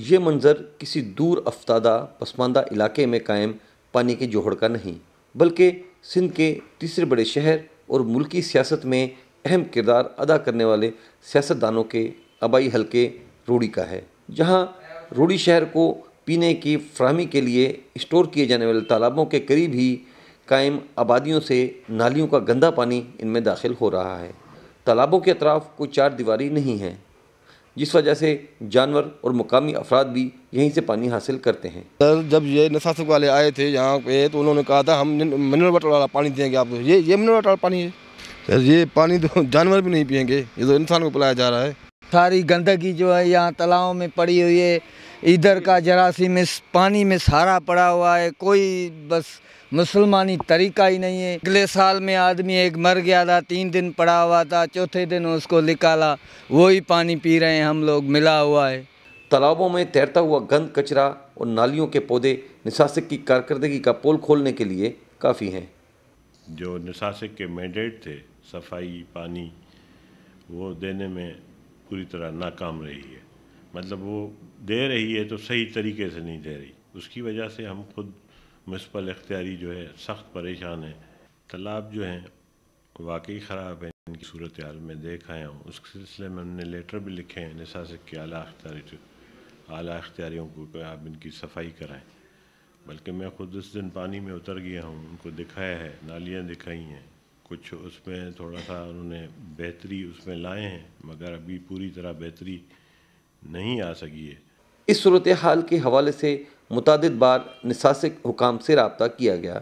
ये मंजर किसी दूर अफ्तादा पसमानदा इलाके में कायम पानी के जोहड़ का नहीं, बल्कि सिंध के तीसरे बड़े शहर और मुल्की सियासत में अहम किरदार अदा करने वाले सियासतदानों के आबाई हलके रोड़ी का है, जहाँ रोड़ी शहर को पीने की फराहमी के लिए स्टोर किए जाने वाले तालाबों के करीब ही कायम आबादियों से नालियों का गंदा पानी इनमें दाखिल हो रहा है। तालाबों के अतराफ कोई चार दीवारी नहीं है, जिस वजह से जानवर और मुकामी अफराद भी यहीं से पानी हासिल करते हैं। सर, जब ये निसासिक वाले आए थे यहाँ पे तो उन्होंने कहा था हम मिनरल वाटर वाला पानी देंगे आपको। ये मिनरल वाटर पानी है सर, ये पानी तो जानवर भी नहीं पिएंगे, ये तो इंसान को पिलाया जा रहा है। सारी गंदगी जो है यहाँ तालाबों में पड़ी हुई है, इधर का जरासीम इस पानी में सारा पड़ा हुआ है, कोई बस मुसलमानी तरीका ही नहीं है। अगले साल में आदमी एक मर गया था, 3 दिन पड़ा हुआ था, चौथे दिन उसको निकाला, वही पानी पी रहे हैं हम लोग, मिला हुआ है। तालाबों में तैरता हुआ गंद, कचरा और नालियों के पौधे निसासिक की कारकर्दगी का पोल खोलने के लिए काफ़ी हैं। जो निसासिक के मैंडेट थे सफाई पानी, वो देने में पूरी तरह नाकाम रही है। मतलब वो दे रही है तो सही तरीके से नहीं दे रही, उसकी वजह से हम खुद म्युनिसिपल इख्तियारी जो है सख्त परेशान है। तालाब जो हैं वाकई ख़राब है, इनकी सूरत हाल में देख आया हूँ। उस सिलसिले में हमने लेटर भी लिखे हैं निसासिक के आला इख्तियारियों को कि आप इनकी सफाई कराएं। बल्कि मैं खुद उस दिन पानी में उतर गया हूँ, उनको दिखाया है, नालियाँ दिखाई हैं, कुछ उसमें थोड़ा सा उन्होंने बेहतरी उसमें लाए हैं, मगर अभी पूरी तरह बेहतरी नहीं आ सकी है। इस सूरत हाल के हवाले से मुतादिद बार निसासिक हुकाम से रब्ता किया गया,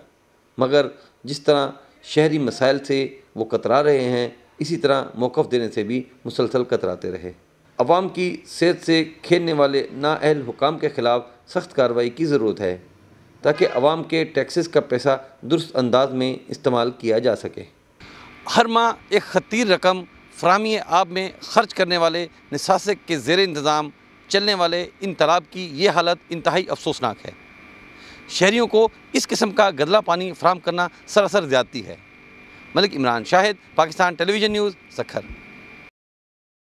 मगर जिस तरह शहरी मसाइल से वो कतरा रहे हैं, इसी तरह मौक़िफ़ देने से भी मुसलसल कतराते रहे। अवाम की सेहत से खेलने वाले नाअहल हुकाम के ख़िलाफ़ सख्त कार्रवाई की ज़रूरत है, ताकि अवाम के टैक्सेस का पैसा दुरुस्त अंदाज में इस्तेमाल किया जा सके। हर माह एक खतीर रकम फराहमी आब में ख़र्च करने वाले निसासिक के ज़ेर इंतज़ाम चलने वाले इन तालाब की ये हालत इंतहाई अफसोसनाक है। शहरियों को इस किस्म का गंदा पानी फराहम करना सरासर ज़्यादती है। Malik Imran Shahid, Pakistan television news, Sukkur.